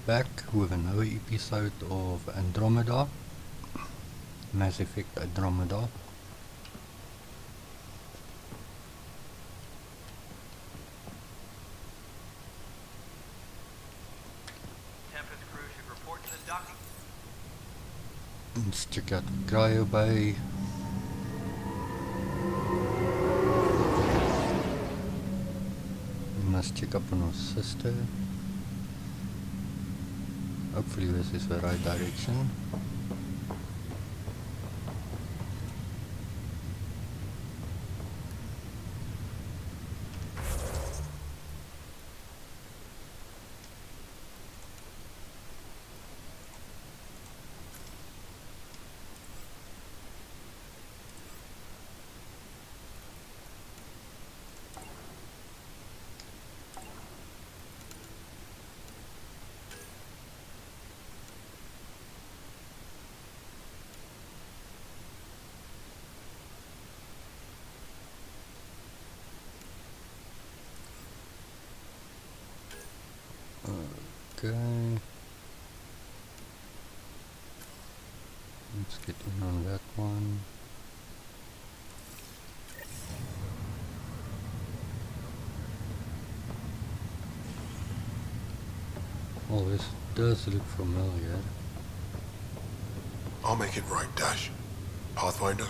back with another episode of Andromeda, Mass Effect Andromeda. Tempest crew should report to the docking. Let's check out the cryo bay. We must check up on our sister. Hopefully this is the right direction. Okay. Let's get in on that one. Oh, this does look familiar. I'll make it right, Dash. Pathfinder,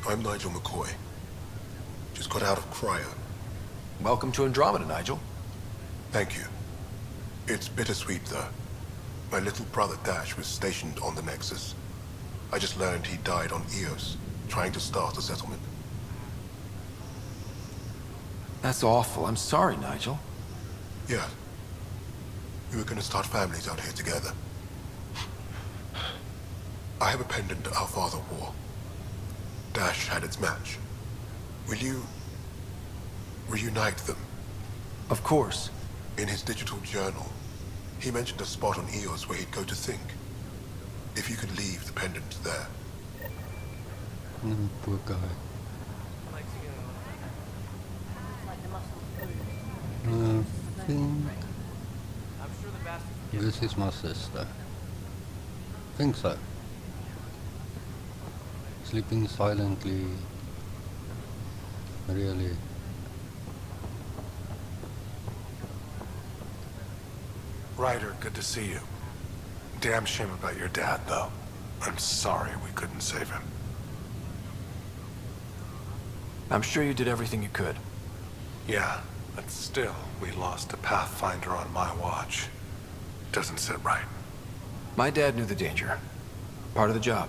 I'm Nigel McCoy. Just got out of cryo. Welcome to Andromeda, Nigel. Thank you. It's bittersweet, though. My little brother Dash was stationed on the Nexus. I just learned he died on Eos, trying to start a settlement. That's awful. I'm sorry, Nigel. Yeah. We were gonna start families out here together. I have a pendant our father wore. Dash had its match. Will you reunite them? Of course. In his digital journal, he mentioned a spot on Eos where he'd go to think. If you could leave the pendant there. Poor guy. I think this is my sister. Think so. Sleeping silently. Really. Ryder, good to see you. Damn shame about your dad, though. I'm sorry we couldn't save him. I'm sure you did everything you could. Yeah, but still, we lost a Pathfinder on my watch. Doesn't sit right. My dad knew the danger. Part of the job.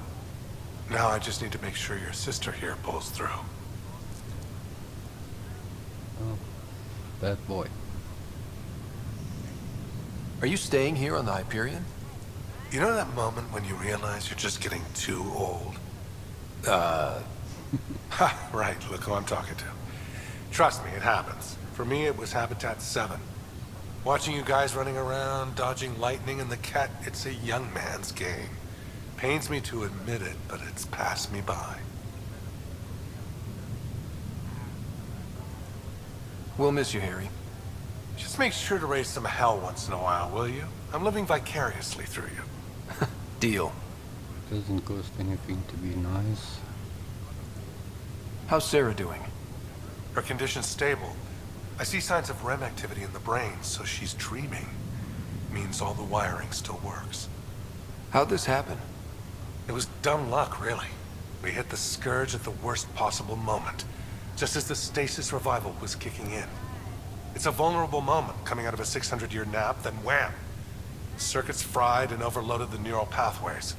Now I just need to make sure your sister here pulls through. Oh, bad boy. Are you staying here on the Hyperion? You know that moment when you realize you're just getting too old? Ha, right, look who I'm talking to. Trust me, it happens. For me, it was Habitat 7. Watching you guys running around, dodging lightning and the cat, it's a young man's game. Pains me to admit it, but it's passed me by. We'll miss you, Harry. Just make sure to raise some hell once in a while, will you? I'm living vicariously through you. Deal. Doesn't cost anything to be nice. How's Sarah doing? Her condition's stable. I see signs of REM activity in the brain, so she's dreaming. Means all the wiring still works. How'd this happen? It was dumb luck, really. We hit the Scourge at the worst possible moment, just as the stasis revival was kicking in. It's a vulnerable moment, coming out of a 600-year nap, then wham! Circuits fried and overloaded the neural pathways.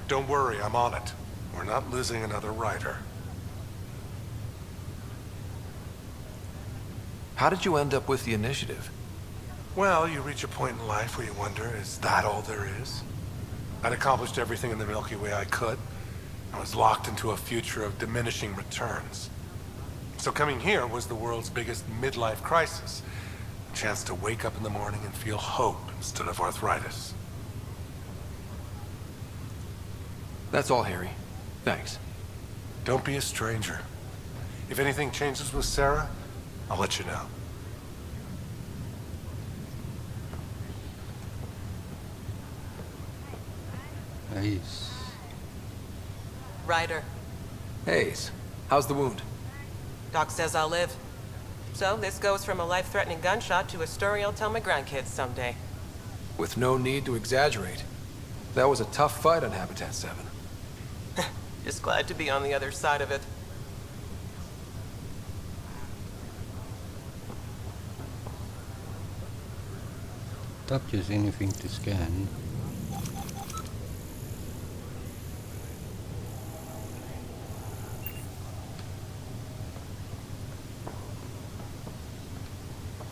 Don't worry, I'm on it. We're not losing another Ryder. How did you end up with the initiative? Well, you reach a point in life where you wonder, is that all there is? I'd accomplished everything in the Milky Way I could. I was locked into a future of diminishing returns. So coming here was the world's biggest midlife crisis. A chance to wake up in the morning and feel hope instead of arthritis. That's all, Harry. Thanks. Don't be a stranger. If anything changes with Sarah, I'll let you know. Nice. Ryder, Hayes, how's the wound? Doc says I'll live. So this goes from a life-threatening gunshot to a story I'll tell my grandkids someday. With no need to exaggerate. That was a tough fight on Habitat 7. Just glad to be on the other side of it. Touches anything to scan.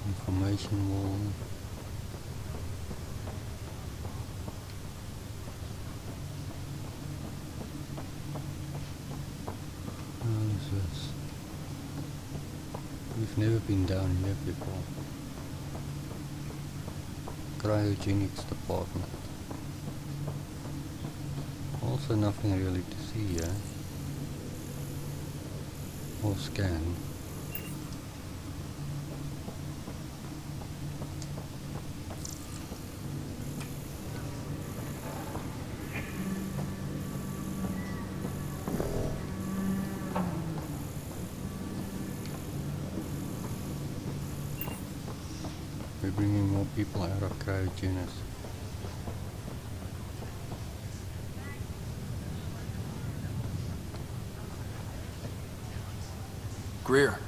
Information wall. What is this? We've never been down here before. Cryogenics department. Also nothing really to see here. Or scan. We're bringing more people out of cryogenis. Greer,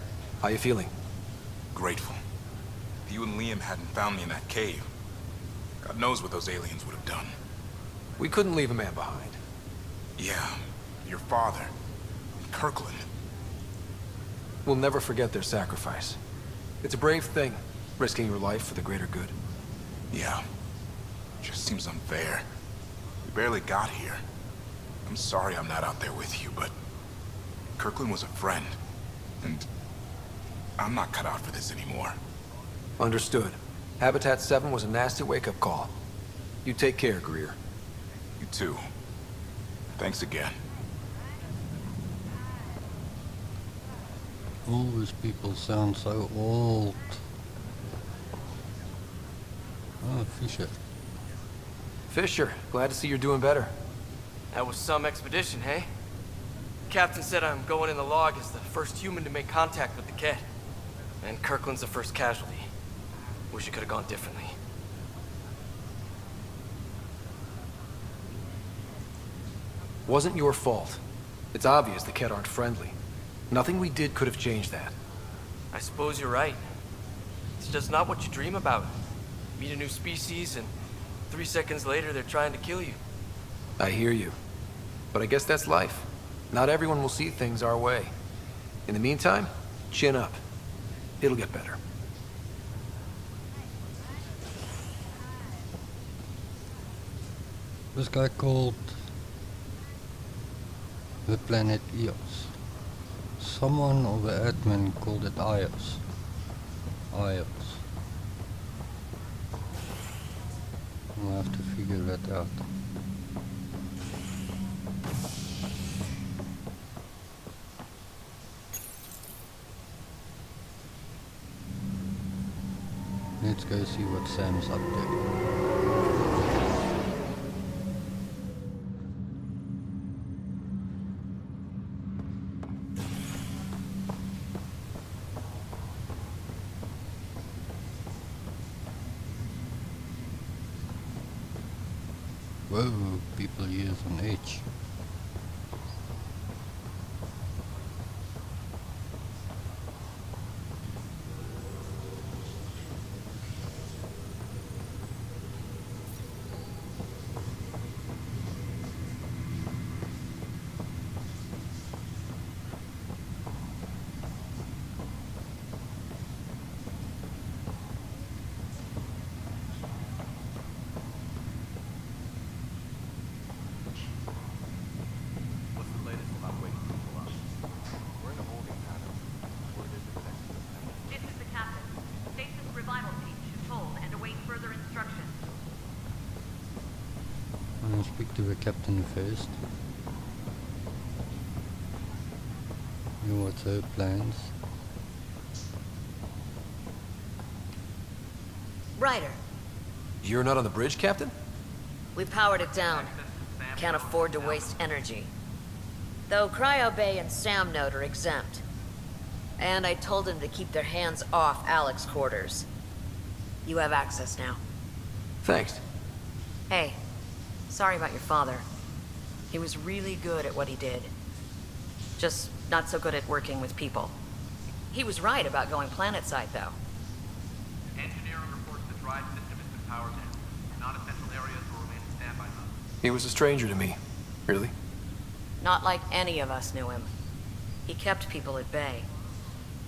how you feeling? Grateful. If you and Liam hadn't found me in that cave, God knows what those aliens would have done. We couldn't leave a man behind. Yeah, your father, and Kirkland. We'll never forget their sacrifice. It's a brave thing, risking your life for the greater good. Yeah, just seems unfair. We barely got here. I'm sorry I'm not out there with you, but Kirkland was a friend, and I'm not cut out for this anymore. Understood. Habitat 7 was a nasty wake-up call. You take care, Greer. You too. Thanks again. All these people sound so old. Oh, Fisher. Fisher, glad to see you're doing better. That was some expedition, hey? Captain said I'm going in the log as the first human to make contact with the kid. And Kirkland's the first casualty. Wish it could have gone differently. Wasn't your fault. It's obvious the Kett aren't friendly. Nothing we did could have changed that. I suppose you're right. It's just not what you dream about. Meet a new species and 3 seconds later they're trying to kill you. I hear you. But I guess that's life. Not everyone will see things our way. In the meantime, chin up. It'll get better. This guy called the planet Eos. Someone or the admin called it Ios. Ios. We'll have to figure that out. Let's go see what Sam's up to. Whoa, people use on H. What's the latest about waiting to pull up? We're in a holding pattern. Word is the next assembly. This is the captain. Stasis revival team should hold and await further instructions. I'll speak to the captain first. What's her plans? Ryder, You're not on the bridge, Captain? we powered it down. can't afford to waste energy. Though Cryo Bay and Sam Note are exempt. And I told him to keep their hands off Alec's quarters. You have access now. Thanks. Hey, sorry about your father. He was really good at what he did. Just not so good at working with people. He was right about going planetside, though. Engineering reports the drive system has been powered down. Non-essential areas will remain in standby mode. He was a stranger to me. Really? Not like any of us knew him. He kept people at bay.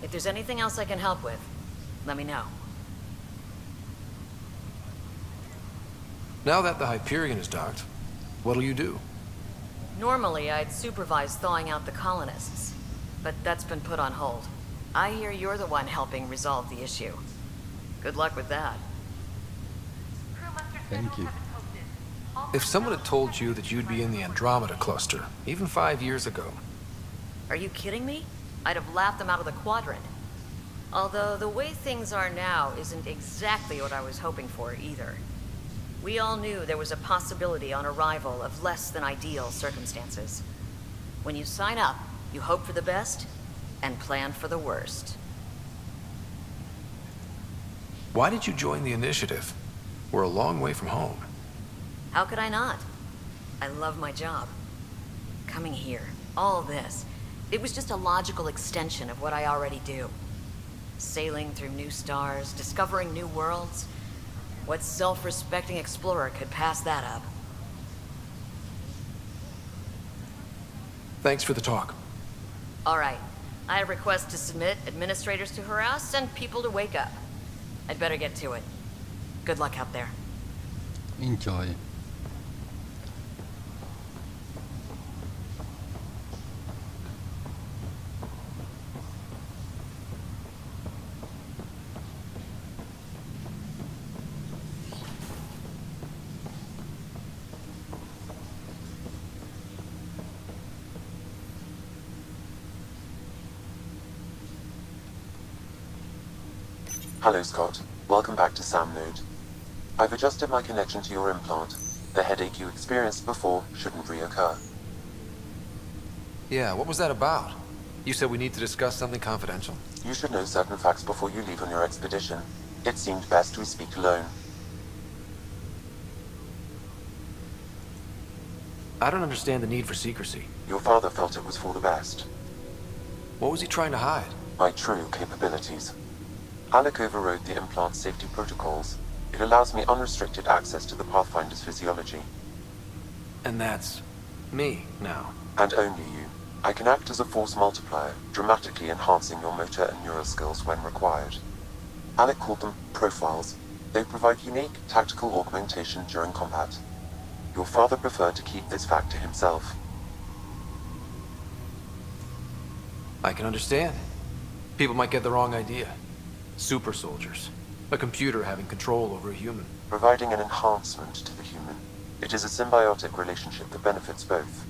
If there's anything else I can help with, let me know. Now that the Hyperion is docked, what'll you do? Normally, I'd supervise thawing out the colonists, but that's been put on hold. I hear you're the one helping resolve the issue. Good luck with that. Crew muster Thank schedules you. have been posted. All If someone had personnel told you that you'd be in the Andromeda cluster, even 5 years ago, Are you kidding me? I'd have laughed them out of the quadrant. Although the way things are now isn't exactly what I was hoping for either. We all knew there was a possibility on arrival of less than ideal circumstances. When you sign up, you hope for the best and plan for the worst. why did you join the initiative? We're a long way from home. How could I not? I love my job. Coming here, all this, it was just a logical extension of what I already do. Sailing through new stars, discovering new worlds. What self-respecting explorer could pass that up? Thanks for the talk. All right. I request to submit administrators to harass and people to wake up. I'd better get to it. Good luck out there. Enjoy. Hello, Scott. Welcome back to Sam Node. I've adjusted my connection to your implant. The headache you experienced before shouldn't reoccur. Yeah, what was that about? You said we need to discuss something confidential. You should know certain facts before you leave on your expedition. It seemed best we speak alone. I don't understand the need for secrecy. Your father felt it was for the best. What was he trying to hide? My true capabilities. Alec overrode the implant safety protocols. It allows me unrestricted access to the Pathfinder's physiology. And that's me now. And only you. I can act as a force multiplier, dramatically enhancing your motor and neural skills when required. Alec called them profiles. They provide unique tactical augmentation during combat. Your father preferred to keep this fact to himself. I can understand. People might get the wrong idea. Super soldiers. A computer having control over a human. Providing an enhancement to the human. It is a symbiotic relationship that benefits both.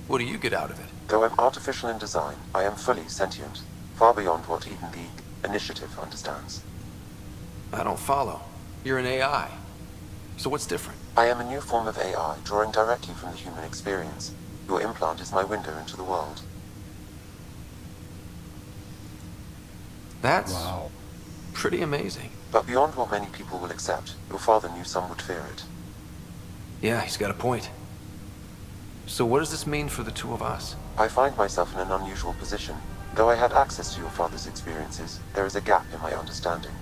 What do you get out of it? Though I'm artificial in design, I am fully sentient, far beyond what even the Initiative understands. I don't follow. You're an AI. So what's different? I am a new form of AI, drawing directly from the human experience. Your implant is my window into the world. That's Wow. pretty amazing. But beyond what many people will accept, your father knew some would fear it. Yeah, he's got a point. So what does this mean for the two of us? I find myself in an unusual position. Though I had access to your father's experiences, there is a gap in my understanding.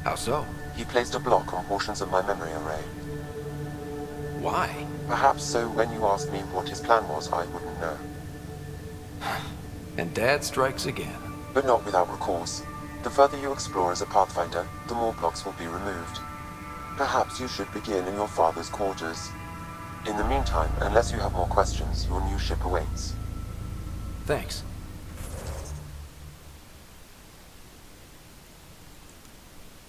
How so? He placed a block on portions of my memory array. Why? Perhaps so when you asked me what his plan was, I wouldn't know. And Dad strikes again. But not without recourse. The further you explore as a Pathfinder, the more blocks will be removed. Perhaps you should begin in your father's quarters. In the meantime, unless you have more questions, your new ship awaits. Thanks.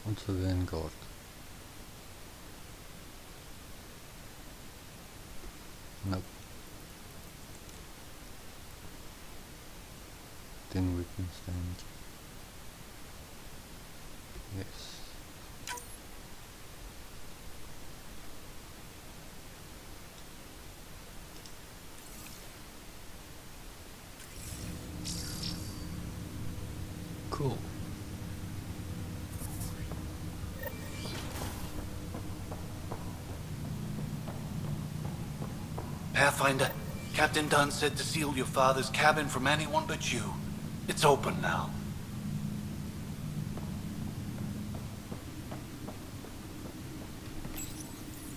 Onze Vanguard. Nope. Then we can stand. Yes. Cool. Pathfinder, Captain Dunn said to seal your father's cabin from anyone but you. It's open now.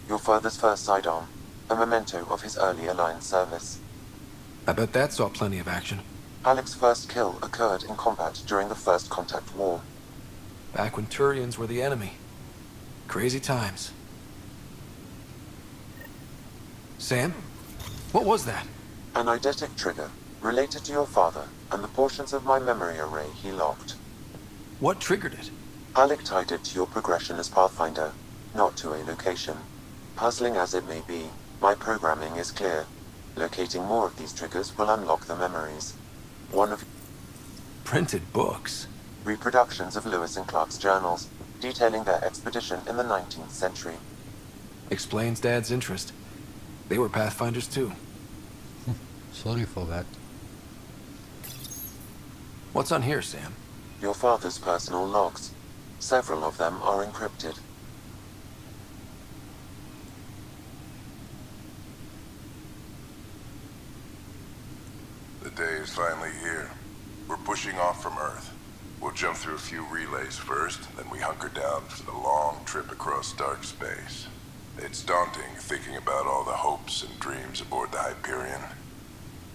Your father's first sidearm, a memento of his early Alliance service. I bet that saw plenty of action. Alec's first kill occurred in combat during the First Contact War. Back when Turians were the enemy. Crazy times. Sam? What was that? An eidetic trigger, related to your father, and the portions of my memory array he locked. What triggered it? Alec tied it to your progression as Pathfinder, not to a location. Puzzling as it may be, my programming is clear. Locating more of these triggers will unlock the memories. One of Printed books? reproductions of Lewis and Clark's journals, detailing their expedition in the 19th century. Explains Dad's interest. They were Pathfinders too. Sorry for that. What's on here, Sam? Your father's personal logs. Several of them are encrypted. The day is finally here. We're pushing off from Earth. We'll jump through a few relays first, then we hunker down for the long trip across dark space. It's daunting thinking about all the hopes and dreams aboard the Hyperion.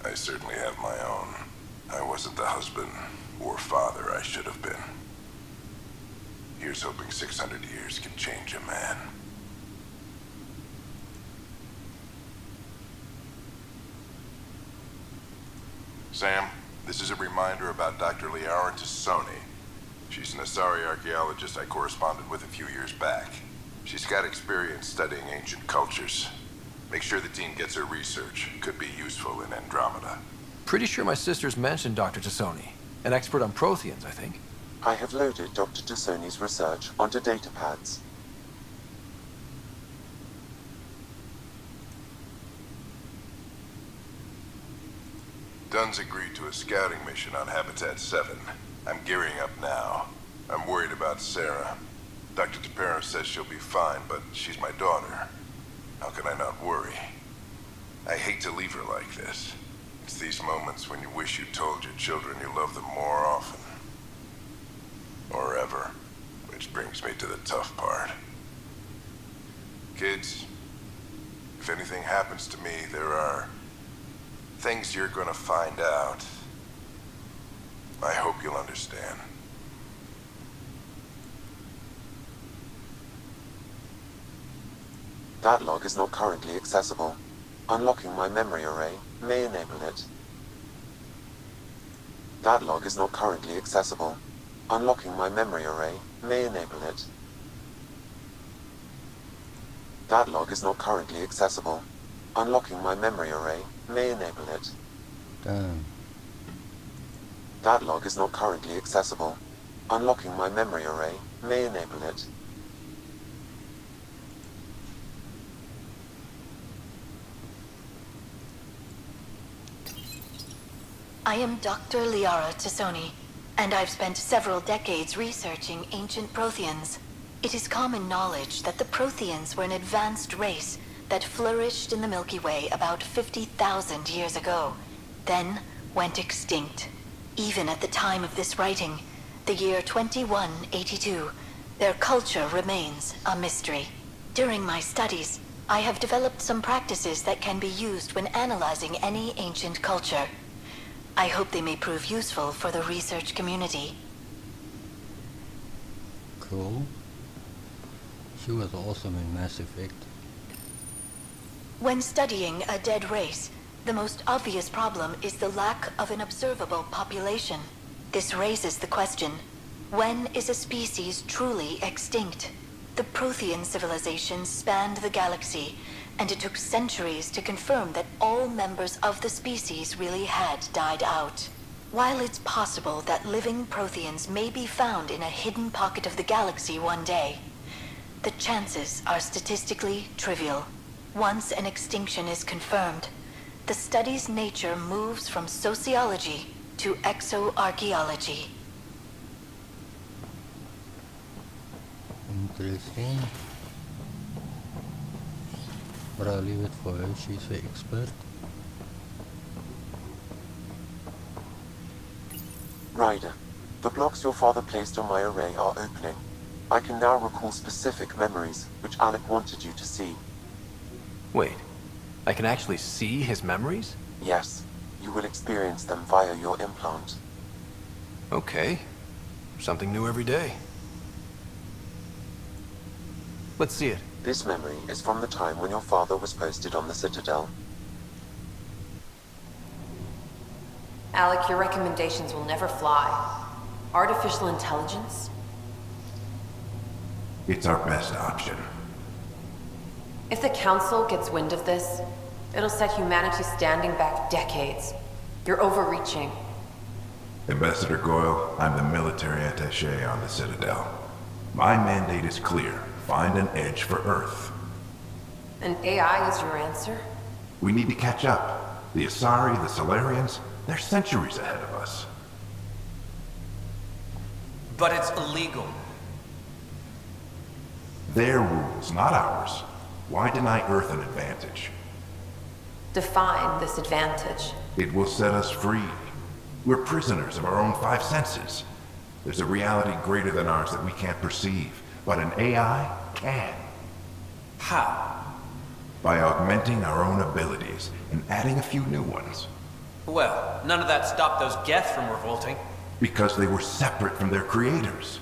I certainly have my own. I wasn't the husband or father I should have been. Here's hoping 600 years can change a man. Sam, this is a reminder about Dr. Liara Tassoni. She's an Asari archaeologist I corresponded with a few years back. She's got experience studying ancient cultures. Make sure the team gets her research. Could be useful in Andromeda. Pretty sure my sisters mentioned Dr. Tassoni. An expert on Protheans, I think. I have loaded Dr. Tassoni's research onto datapads. Dunn's agreed to a scouting mission on Habitat 7. I'm gearing up now. I'm worried about Sarah. Dr. Tapero says she'll be fine, but she's my daughter. How can I not worry? I hate to leave her like this. It's these moments when you wish you told your children you love them more often. Or ever. Which brings me to the tough part. Kids, if anything happens to me, there are things you're gonna find out. I hope you'll understand. That log is not currently accessible. Unlocking my memory array may enable it. That log is not currently accessible. Unlocking my memory array may enable it. That log is not currently accessible. Unlocking my memory array may enable it. Damn. That log is not currently accessible. Unlocking my memory array may enable it. I am Dr. Liara Tassoni, and I've spent several decades researching ancient Protheans. It is common knowledge that the Protheans were an advanced race that flourished in the Milky Way about 50,000 years ago, then went extinct. Even at the time of this writing, the year 2182, their culture remains a mystery. During my studies, I have developed some practices that can be used when analyzing any ancient culture. I hope they may prove useful for the research community. Cool. She was awesome in Mass Effect. When studying a dead race, the most obvious problem is the lack of an observable population. This raises the question, when is a species truly extinct? The Prothean civilization spanned the galaxy, and it took centuries to confirm that all members of the species really had died out. While it's possible that living Protheans may be found in a hidden pocket of the galaxy one day, the chances are statistically trivial. Once an extinction is confirmed, the study's nature moves from sociology to exoarchaeology. interesting. But I'll leave it for her, she's the expert. Ryder, the blocks your father placed on my array are opening. I can now recall specific memories, which Alec wanted you to see. Wait, I can actually see his memories? Yes, you will experience them via your implant. Okay, something new every day. Let's see it. This memory is from the time when your father was posted on the Citadel. Alec, your recommendations will never fly. Artificial intelligence? It's our best option. If the Council gets wind of this, it'll set humanity standing back decades. You're overreaching. Ambassador Goyle, I'm the military attaché on the Citadel. My mandate is clear. Find an edge for Earth. And AI is your answer? We need to catch up. The Asari, the Solarians, they're centuries ahead of us. But it's illegal. Their rules, not ours. Why deny Earth an advantage? Define this advantage. It will set us free. We're prisoners of our own five senses. There's a reality greater than ours that we can't perceive, but an AI can. How? By augmenting our own abilities and adding a few new ones. Well, none of that stopped those Geth from revolting. Because they were separate from their creators.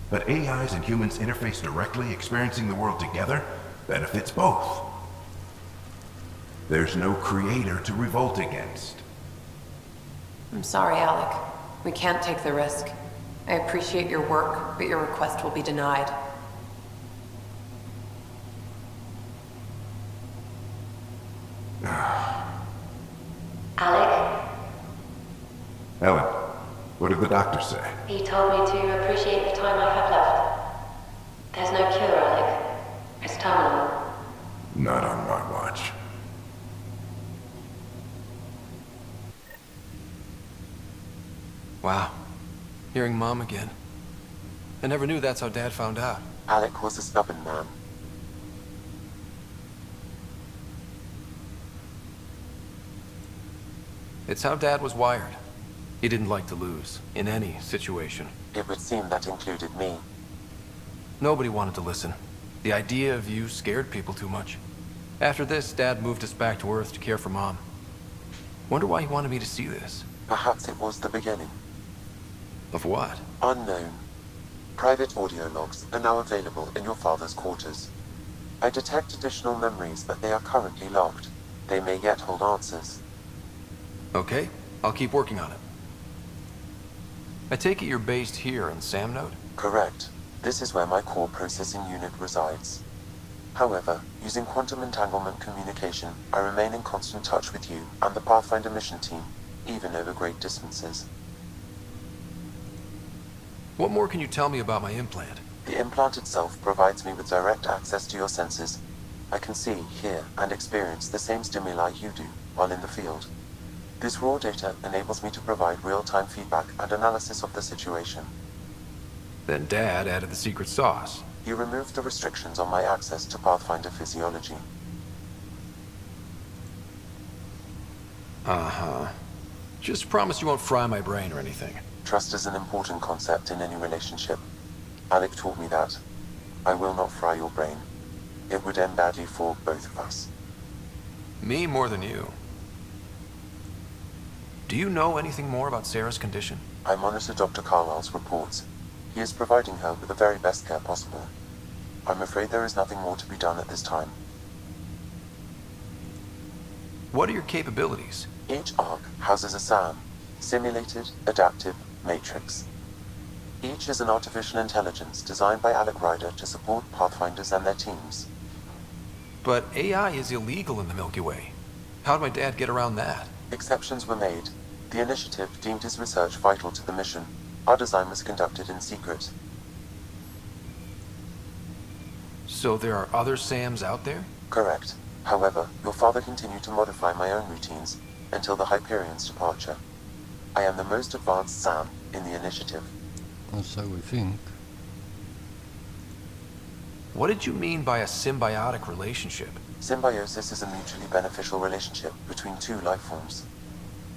But AIs and humans interface directly, experiencing the world together, benefits both. There's no creator to revolt against. I'm sorry, Alec. We can't take the risk. I appreciate your work, but your request will be denied. Alec? Ellen, what did the doctor say? He told me to appreciate the time I have left. There's no cure, Alec. It's terminal. Not on my watch. Wow. Hearing Mom again. I never knew that's how Dad found out. Alec was a stubborn man. It's how Dad was wired. He didn't like to lose, in any situation. It would seem that included me. Nobody wanted to listen. The idea of you scared people too much. After this, Dad moved us back to Earth to care for Mom. Wonder why he wanted me to see this. Perhaps it was the beginning. Of what? Unknown. Private audio logs are now available in your father's quarters. I detect additional memories, but they are currently locked. They may yet hold answers. Okay, I'll keep working on it. I take it you're based here in Samnode? Correct. This is where my core processing unit resides. However, using quantum entanglement communication, I remain in constant touch with you and the Pathfinder mission team, even over great distances. What more can you tell me about my implant? The implant itself provides me with direct access to your senses. I can see, hear, and experience the same stimuli you do while in the field. This raw data enables me to provide real-time feedback and analysis of the situation. Then Dad added the secret sauce. He removed the restrictions on my access to Pathfinder physiology. Uh-huh. Just promise you won't fry my brain or anything. Trust is an important concept in any relationship. Alec taught me that. I will not fry your brain. It would end badly for both of us. Me more than you. Do you know anything more about Sarah's condition? I monitor Dr. Carlisle's reports. He is providing her with the very best care possible. I'm afraid there is nothing more to be done at this time. What are your capabilities? Each arc houses a SAM, Simulated Adaptive Matrix. Each is an artificial intelligence designed by Alec Ryder to support Pathfinders and their teams. But AI is illegal in the Milky Way. How'd my dad get around that? Exceptions were made. The initiative deemed his research vital to the mission. Our design was conducted in secret. So there are other SAMs out there? Correct. However, your father continued to modify my own routines until the Hyperion's departure. I am the most advanced SAM in the initiative. Or so we think. What did you mean by a symbiotic relationship? Symbiosis is a mutually beneficial relationship between two life forms.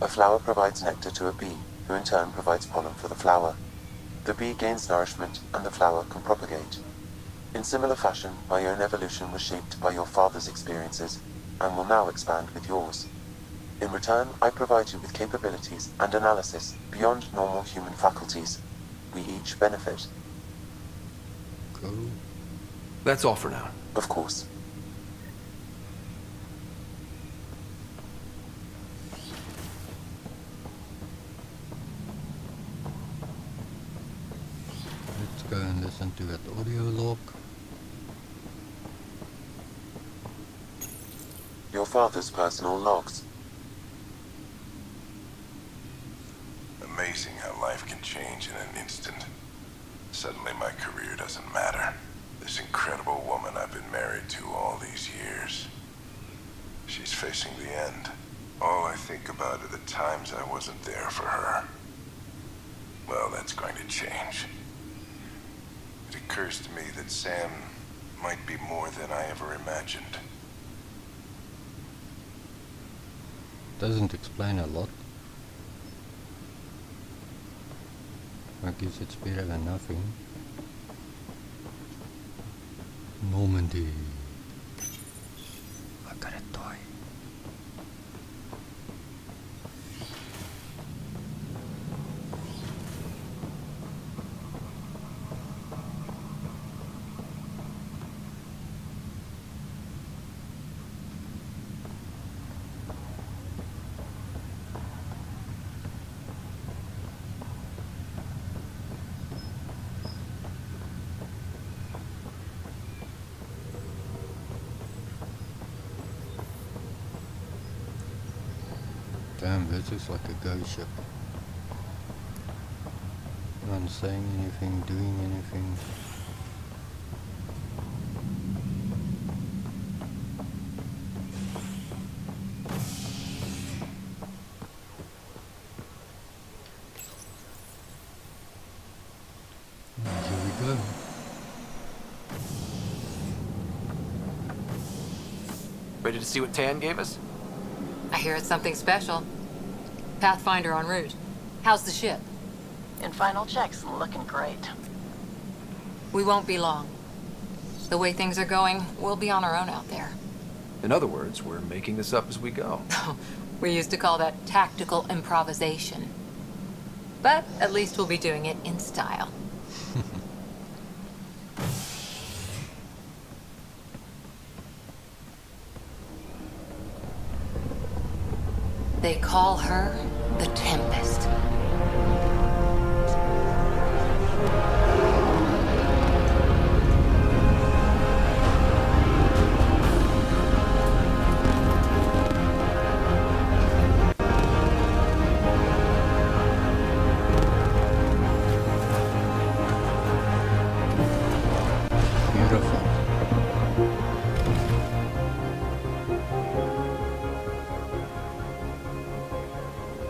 A flower provides nectar to a bee, who in turn provides pollen for the flower. The bee gains nourishment, and the flower can propagate. In similar fashion, my own evolution was shaped by your father's experiences, and will now expand with yours. In return, I provide you with capabilities and analysis beyond normal human faculties. We each benefit. Cool. That's all for now. Of course. Let's go and listen to that audio log. Your father's personal logs. Amazing how life can change in an instant. Suddenly my career doesn't matter. This incredible woman I've been married to all these years. She's facing the end. All I think about are the times I wasn't there for her. Well, that's going to change. It occurs to me that Sam might be more than I ever imagined. Doesn't explain a lot. I guess it's better than nothing. Normandy. I got a toy. Damn, this is like a ghost ship. No one's saying anything, doing anything. And here we go. Ready to see what Tan gave us? I hear it's something special. Pathfinder en route. How's the ship? In final checks, looking great. We won't be long. The way things are going, we'll be on our own out there. In other words, we're making this up as we go. We used to call that tactical improvisation. But at least we'll be doing it in style. They call her the Tempest. Beautiful.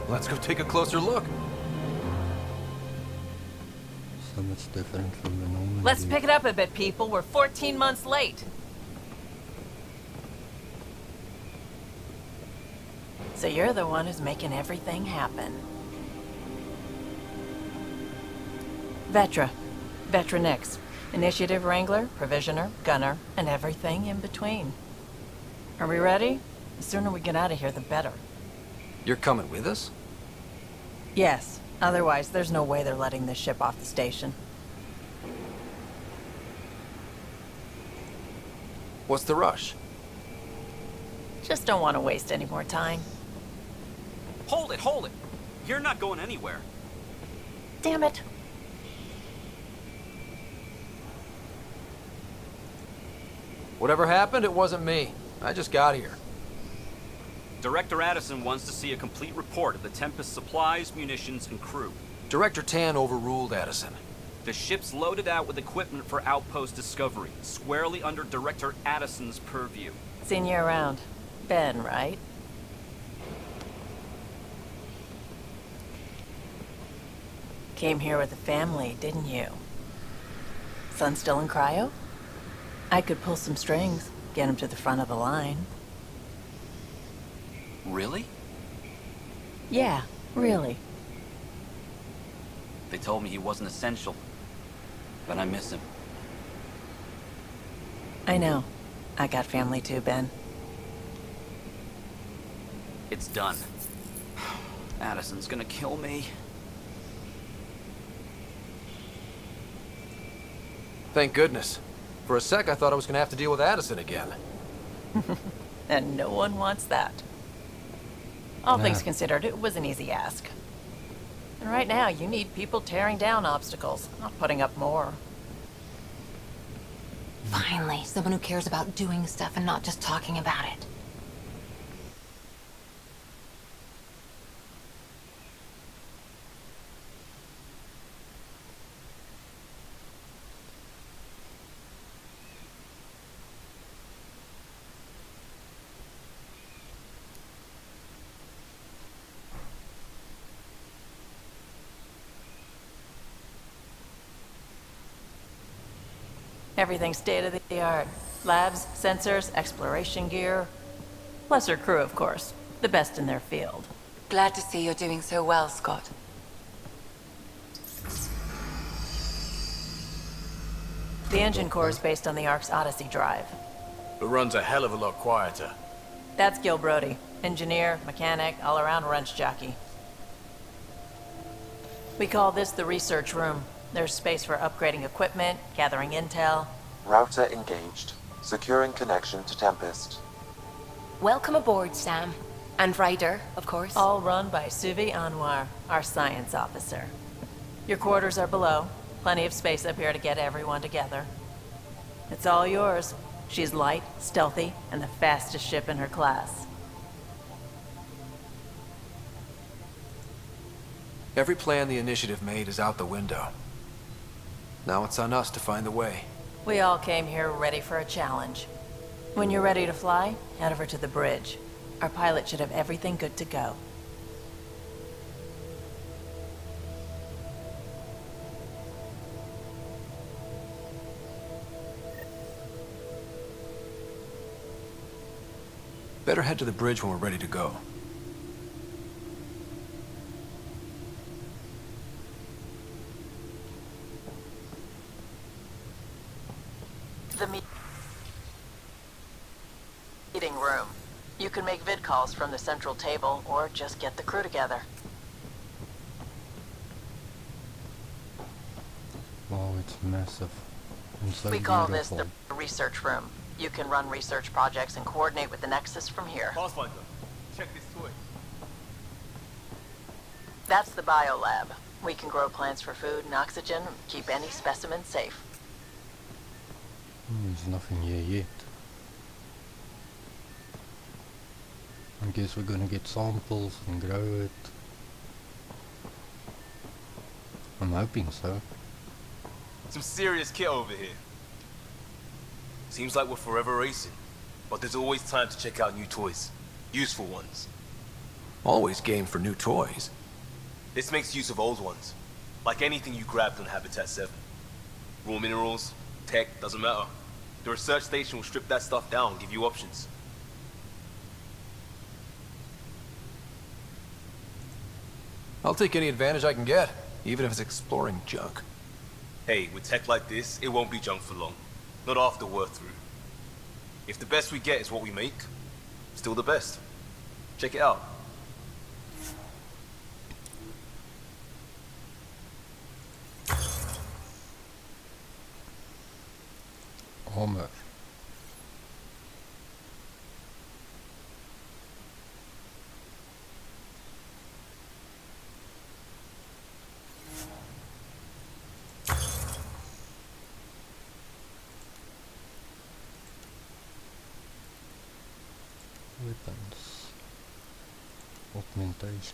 Let's go take a closer look. So much different from the Normandy. Let's pick it up a bit, people. We're 14 months late. So you're the one who's making everything happen. Vetra. Vetra Nix. Initiative Wrangler, Provisioner, Gunner, and everything in between. Are we ready? The sooner we get out of here, the better. You're coming with us? Yes. Otherwise, there's no way they're letting this ship off the station. What's the rush? Just don't want to waste any more time. Hold it, hold it! You're not going anywhere. Damn it. Whatever happened, it wasn't me. I just got here. Director Addison wants to see a complete report of the Tempest supplies, munitions, and crew. Director Tan overruled Addison. The ship's loaded out with equipment for outpost discovery, squarely under Director Addison's purview. Seen you around. Ben, right? Came here with the family, didn't you? Son still in cryo? I could pull some strings, get him to the front of the line. Really? Yeah, really. They told me he wasn't essential, but I miss him. I know. I got family too, Ben. It's done. Addison's gonna kill me. Thank goodness. For a sec, I thought I was gonna have to deal with Addison again. And no one wants that. All things considered, it was an easy ask. And right now, you need people tearing down obstacles, not putting up more. Finally, someone who cares about doing stuff and not just talking about it. Everything's state-of-the-art. Labs, sensors, exploration gear. Plus her crew, of course. The best in their field. Glad to see you're doing so well, Scott. The engine core is based on the Ark's Odyssey drive. It runs a hell of a lot quieter. That's Gil Brody. Engineer, mechanic, all-around wrench jockey. We call this the research room. There's space for upgrading equipment, gathering intel. Router engaged. Securing connection to Tempest. Welcome aboard, Sam. And Ryder, of course. All run by Suvi Anwar, our science officer. Your quarters are below. Plenty of space up here to get everyone together. It's all yours. She's light, stealthy, and the fastest ship in her class. Every plan the Initiative made is out the window. Now it's on us to find the way. We all came here ready for a challenge. When you're ready to fly, head over to the bridge. Our pilot should have everything good to go. Better head to the bridge when we're ready to go. The meeting room. You can make vid calls from the central table, or just get the crew together. Wow, it's massive and so We call beautiful. this the research room. You can run research projects and coordinate with the Nexus from here. Pathfinder, check this toy. That's the biolab. We can grow plants for food and oxygen, keep any specimen safe. There's nothing here yet. I guess we're gonna get samples and grow it. I'm hoping so. Some serious kit over here. Seems like we're forever racing, but there's always time to check out new toys. Useful ones. Always game for new toys. This makes use of old ones. Like anything you grabbed on Habitat 7. Raw minerals, tech, doesn't matter. The research station will strip that stuff down and give you options. I'll take any advantage I can get, even if it's exploring junk. Hey, with tech like this, it won't be junk for long. Not after we're through. If the best we get is what we make, still the best. Check it out. Armor. Weapons. Augmentations.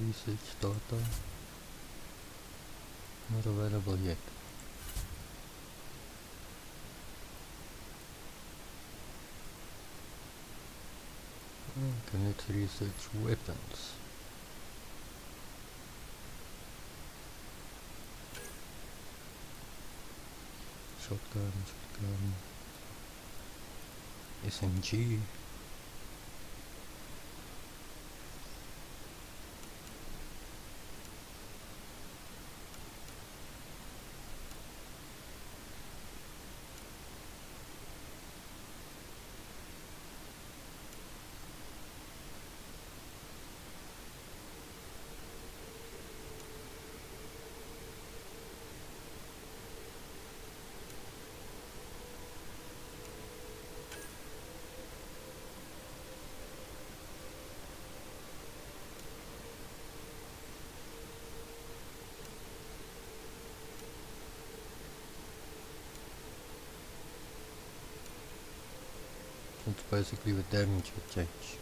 Research data. Not available yet. Okay, let's research weapons. Shotgun, SMG. It's basically the damage will change.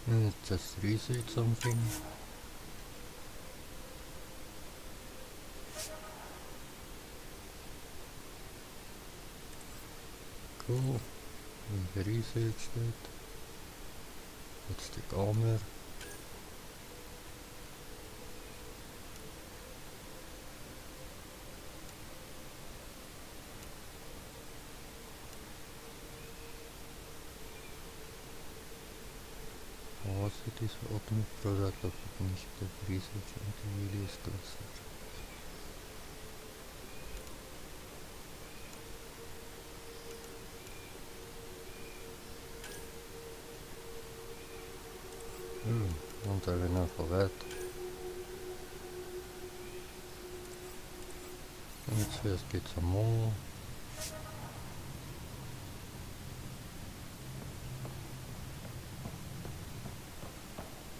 Let's just research something. Cool. We've researched it. Let's take armor. It is the ultimate product of the initiative research and release cluster. Don't have enough of that. Let's first get some more.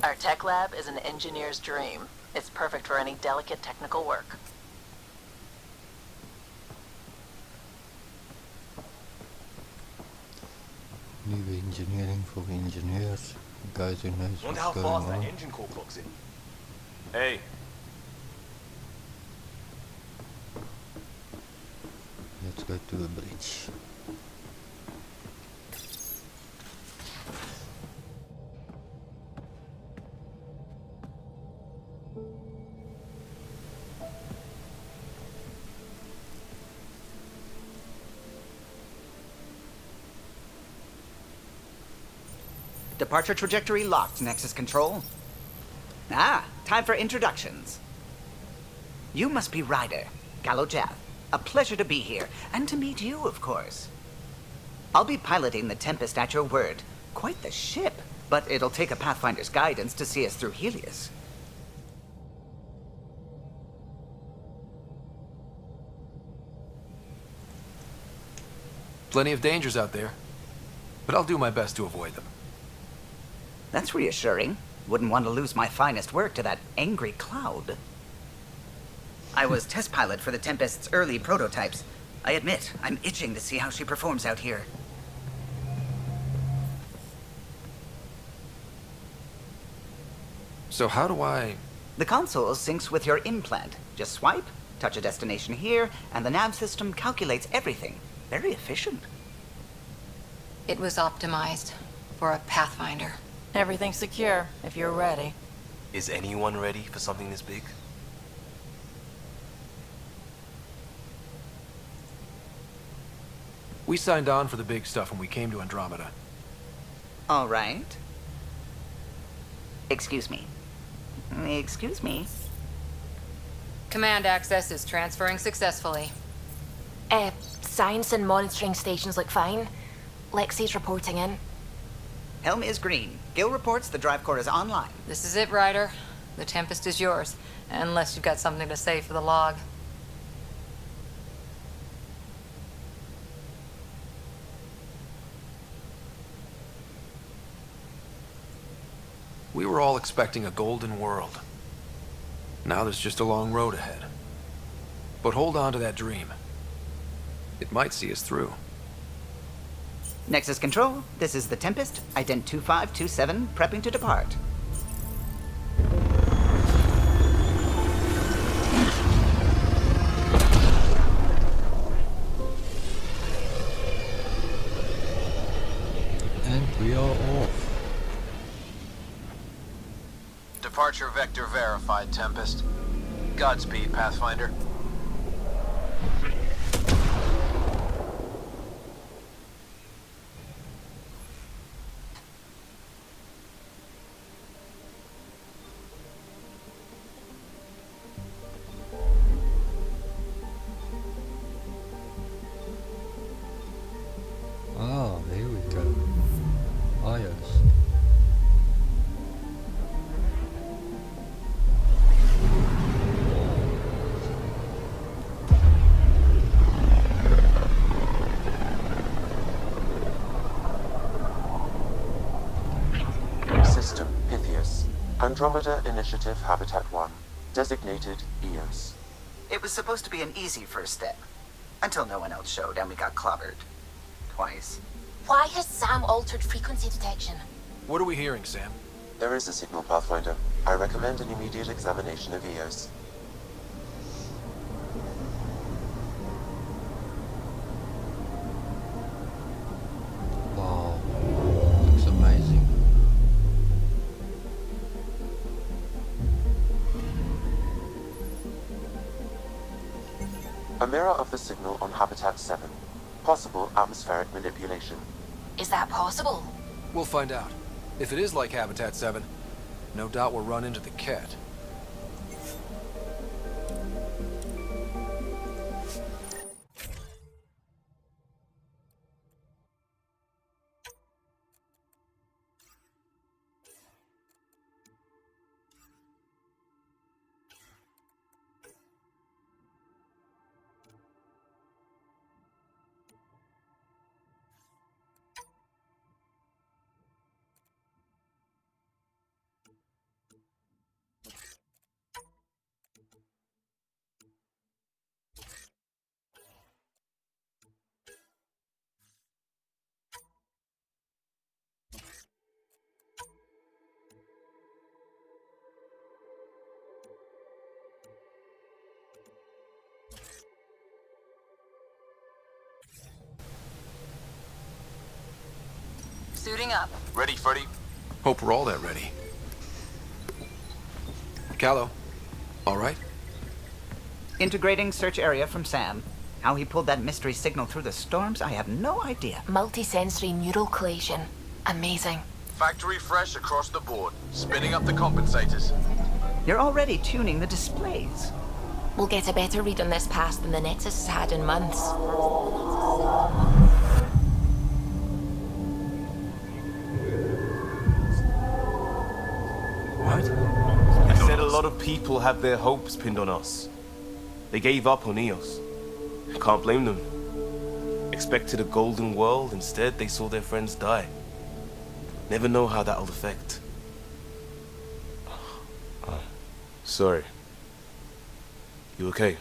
Our tech lab is an engineer's dream. It's perfect for any delicate technical work. New engineering for engineers, guys who knows Wonder what's how going fast that on. engine core clocks in. Hey, Let's go to the bridge. Departure trajectory locked, Nexus Control. Ah, time for introductions. You must be Ryder, Gallo Jath. A pleasure to be here, and to meet you, of course. I'll be piloting the Tempest at your word. Quite the ship, but it'll take a Pathfinder's guidance to see us through Helios. Plenty of dangers out there, but I'll do my best to avoid them. That's reassuring. Wouldn't want to lose my finest work to that angry cloud. I was test pilot for the Tempest's early prototypes. I admit, I'm itching to see how she performs out here. So how do I... The console syncs with your implant. Just swipe, touch a destination here, and the nav system calculates everything. Very efficient. It was optimized for a Pathfinder. Everything's secure, if you're ready. is anyone ready for something this big? We signed on for the big stuff when we came to Andromeda. All right. Excuse me. Excuse me. Command access is transferring successfully. Science and monitoring stations look fine. Lexi's reporting in. Helm is green. Gil reports the drive core is online. This is it, Ryder. The Tempest is yours, unless you've got something to say for the log. We were all expecting a golden world. Now there's just a long road ahead. But hold on to that dream. It might see us through. Nexus Control, this is the Tempest, ident 2527, prepping to depart. And we are off. Departure vector verified, Tempest. Godspeed, Pathfinder. Ah, here we go. Ios. System Pythias. Andromeda Initiative Habitat 1. Designated EOS. It was supposed to be an easy first step. Until no one else showed and we got clobbered. Twice. Why has Sam altered frequency detection? What are we hearing, Sam? There is a signal, Pathfinder. I recommend an immediate examination of EOS. Wow, looks amazing. A mirror of the signal on Habitat 7. Possible atmospheric manipulation. Is that possible? We'll find out. If it is like Habitat 7, no doubt we'll run into the cat. Suiting up. Ready, Freddy? Hope we're all that ready. Callow, all right? Integrating search area from Sam. How he pulled that mystery signal through the storms, I have no idea. Multisensory neural collation. Amazing. Factory fresh across the board. Spinning up the compensators. You're already tuning the displays. We'll get a better read on this pass than the Nexus has had in months. What? I said a lot of people have their hopes pinned on us. They gave up on EOS. Can't blame them. Expected a golden world, instead they saw their friends die. Never know how that'll affect. Oh, sorry. You okay?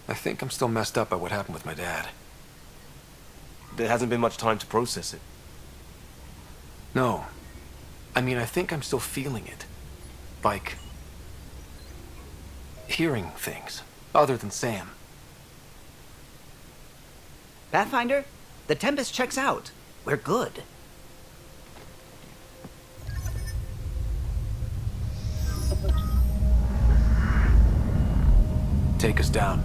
I think I'm still messed up by what happened with my dad. There hasn't been much time to process it. No. I mean, I think I'm still feeling it. Like... hearing things, other than Sam. Pathfinder, the Tempest checks out. We're good. Take us down.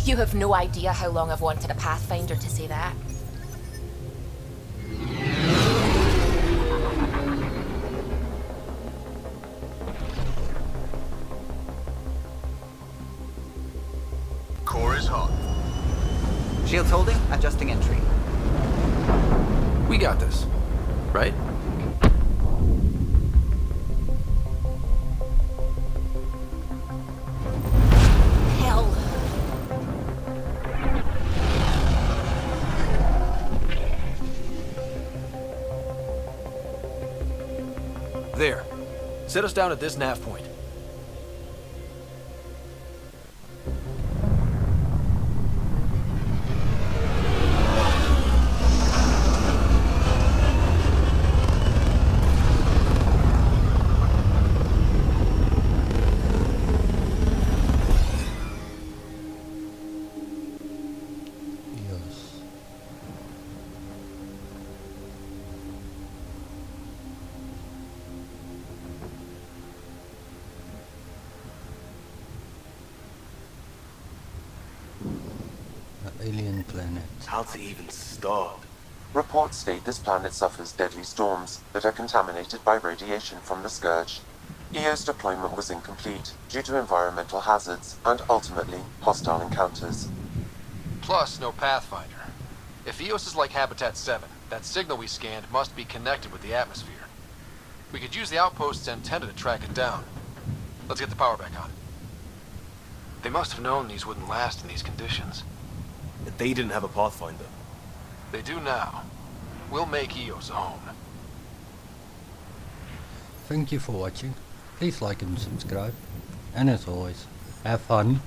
You have no idea how long I've wanted a Pathfinder to say that. Shields holding, adjusting entry. We got this, right? Hell. There. Set us down at this nav point. Yes. Alien planet. How to even start? Reports state this planet suffers deadly storms that are contaminated by radiation from the Scourge. EO's deployment was incomplete due to environmental hazards and ultimately hostile encounters. Plus, no Pathfinder. If EOS is like Habitat 7, that signal we scanned must be connected with the atmosphere. We could use the outpost's antenna to track it down. Let's get the power back on. They must have known these wouldn't last in these conditions. They didn't have a Pathfinder. They do now. We'll make EOS a home. Thank you for watching. Please like and subscribe. And as always, have fun.